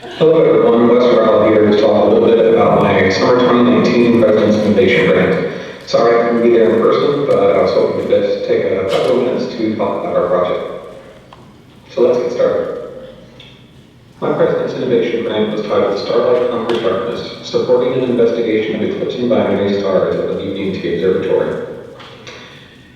Hello everyone, Wes Ryle here to talk a little bit about my Summer 2019 President's Innovation Grant. Sorry I couldn't be there in person, but I was hoping to just take a couple of minutes to talk about our project. So let's get started. My President's Innovation Grant was titled Starlight Conquers Darkness, supporting an investigation of eclipsing binary stars at the BB&T Observatory.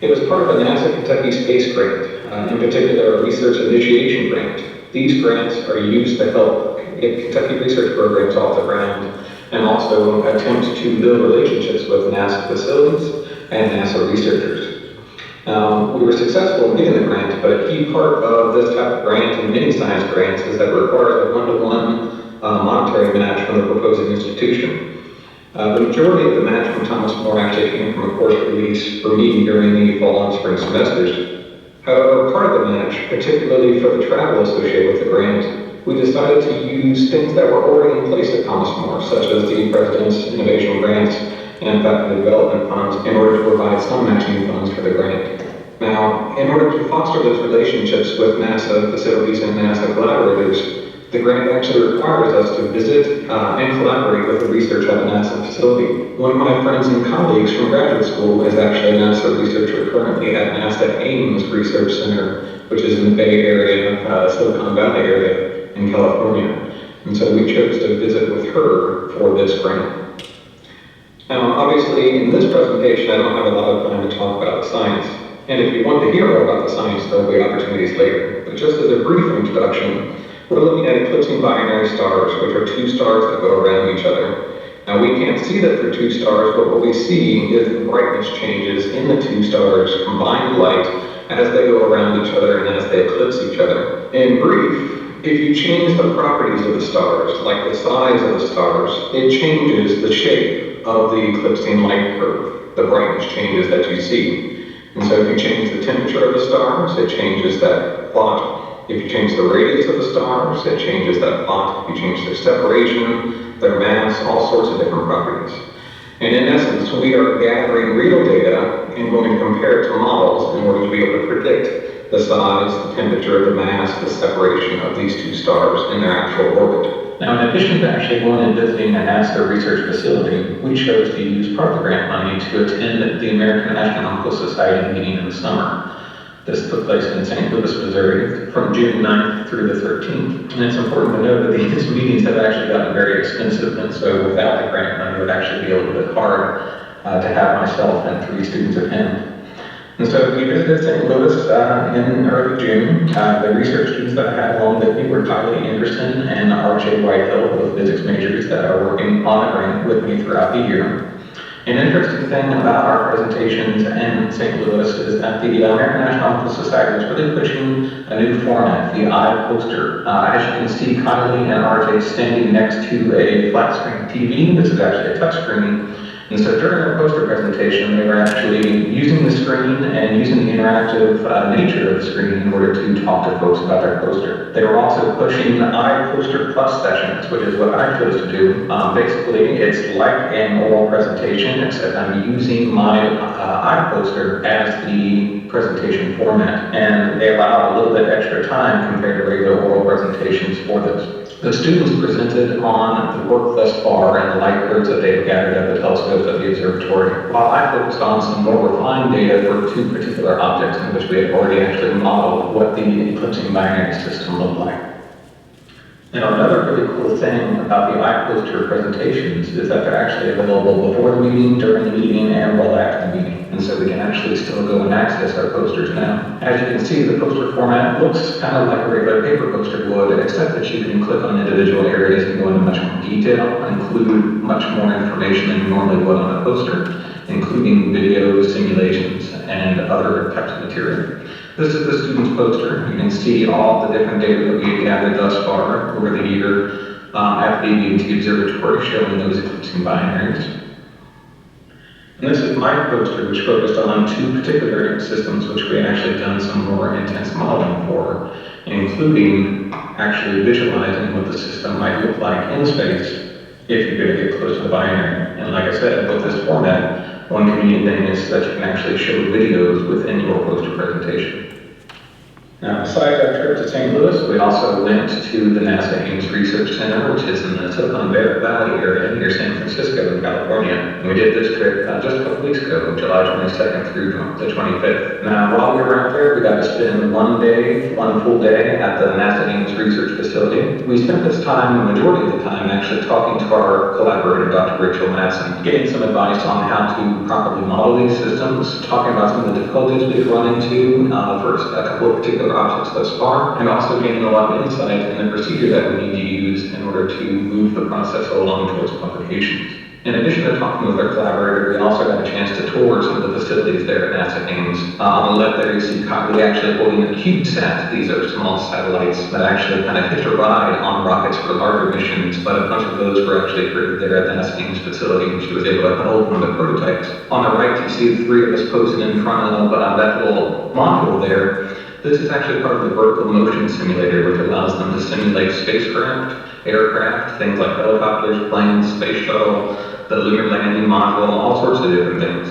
It was part of a NASA Kentucky Space Grant, in particular a Research Initiation Grant. These grants are used to help get Kentucky research programs off the ground and also attempt to build relationships with NASA facilities and NASA researchers. We were successful in getting the grant, but a key part of this type of grant and many science grants is that it requires a one-to-one monetary match from the proposing institution. The majority of the match from Thomas More actually came from a course release for me during the fall and spring semesters. However, part of the match, particularly for the travel associated with the grant, we decided to use things that were already in place at Thomas More, such as the President's Innovation Grants and Faculty Development Funds, in order to provide some matching funds for the grant. Now, in order to foster those relationships with NASA facilities and NASA collaborators, the grant actually requires us to visit and collaborate with the research at a NASA facility. One of my friends and colleagues from graduate school is actually a NASA researcher currently at NASA Ames Research Center, which is in the Bay Area, Silicon Valley area in California. And so we chose to visit with her for this grant. Now, obviously, in this presentation, I don't have a lot of time to talk about science. And if you want to hear more about the science, there will be opportunities later. But just as a brief introduction, we're looking at eclipsing binary stars, which are two stars that go around each other. Now, we can't see that they're two stars, but what we see is the brightness changes in the two stars' combined light as they go around each other and as they eclipse each other. In brief, if you change the properties of the stars, like the size of the stars, it changes the shape of the eclipsing light curve, the brightness changes that you see. And so if you change the temperature of the stars, it changes that plot. If you change the radius of the stars, it changes that plot. If you change their separation, their mass, all sorts of different properties. And in essence, we are gathering real data and going to compare it to models in order to be able to predict the size, the temperature, the mass, the separation of these two stars in their actual orbit. Now, in addition to actually going and visiting a NASA research facility, we chose to use part of the grant money to attend the American Astronomical Society meeting in the summer. This took place in St. Louis, Missouri, from June 9th through the 13th. And it's important to note that these meetings have actually gotten very expensive, and so without the grant money, it would actually be a little bit hard to have myself and 3 students attend. And so we visited St. Louis in early June. The research students that I had along with me were Kylie Anderson and R.J. Whitehill, both physics majors that are working on the grant with me throughout the year. An interesting thing about our presentations in St. Louis is that the American Astronomical Society is really pushing a new format, the iPoster. As you can see, Kylie and RJ standing next to a flat screen TV. This is actually a touch screen. And so during their poster presentation, they were actually using the screen and using the interactive nature of the screen in order to talk to folks about their poster. They were also pushing iPoster Plus sessions, which is what I chose to do. Basically, it's like an oral presentation, except I'm using my iPoster as the presentation format, and they allow a little bit extra time compared to regular oral presentations for this. The students presented on the work thus far and the light curves that they've gathered at the telescopes at the observatory, while I focused on some more refined data for 2 particular objects in which we had already actually modeled what the eclipsing binary system looked like. Now, another really cool thing about the iPoster presentations is that they're actually available before the meeting, during the meeting, and well after the meeting. And so we can actually still go and access our posters now. As you can see, the poster format looks kind of like a regular paper poster would, except that you can click on individual areas and go into much more detail, include much more information than you normally would on a poster, including videos, simulations, and other types of material. This is the student's poster. You can see all the different data that we've gathered thus far over the year at the BB&T Observatory, showing those eclipsing binaries. And this is my poster, which focused on 2 particular systems, which we had actually done some more intense modeling for, including actually visualizing what the system might look like in space if you could get close to the binary. And like I said, with this format, one convenient thing is that you can actually show videos within your poster presentation. Now, besides our trip to St. Louis, we also went to the NASA Ames Research Center, which is in the Silicon Valley area near San Francisco in California. And we did this trip just a couple weeks ago, July 22nd through the 25th. Now, while we were out there, we got to spend one full day at the NASA Ames Research Facility. We spent this time, the majority of the time, actually talking to our collaborator, Dr. Rachel Madsen, getting some advice on how to properly model these systems, talking about some of the difficulties we've run into for a couple of particular objects thus far, and also gaining a lot of insight in the procedure that we need to use in order to move the process along towards publications. In addition to talking with our collaborator, we also got a chance to tour some of the facilities there at NASA Ames. On the left there you see Kylie actually holding a CubeSat. These are small satellites that actually kind of hitch a ride on rockets for larger missions, but a bunch of those were actually created there at the NASA Ames facility, and she was able to hold one of the prototypes. On the right you see the three of us posing in front of that little module there. This is actually part of the vertical motion simulator, which allows them to simulate spacecraft, aircraft, things like helicopters, planes, space shuttle, the lunar landing module, all sorts of different things.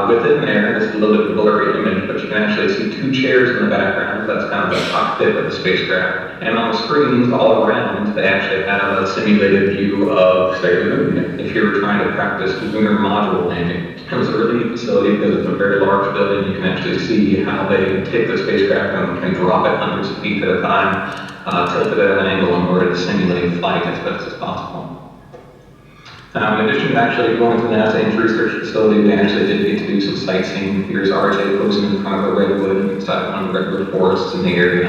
Within there, this is a little bit of a blurry image, but you can actually see two chairs in the background. That's kind of the cockpit of the spacecraft. And on the screens all around, they actually have a simulated view of, say, the moon, if you were trying to practice lunar module landing. It was a really neat facility because it's a very large building. You can actually see how they take the spacecraft and drop it hundreds of feet at a time, tilt it at an angle in order to simulate flight as best as possible. In addition to actually going to the NASA Ames Research Facility, we actually did get to do some sightseeing. Here's RJ posing in front of a redwood inside one of the redwood forests in the area.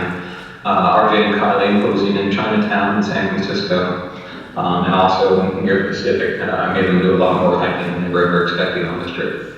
RJ and Kylie posing in Chinatown in San Francisco. And also near the Pacific, I made them do a lot more hiking than they were ever expecting on this trip.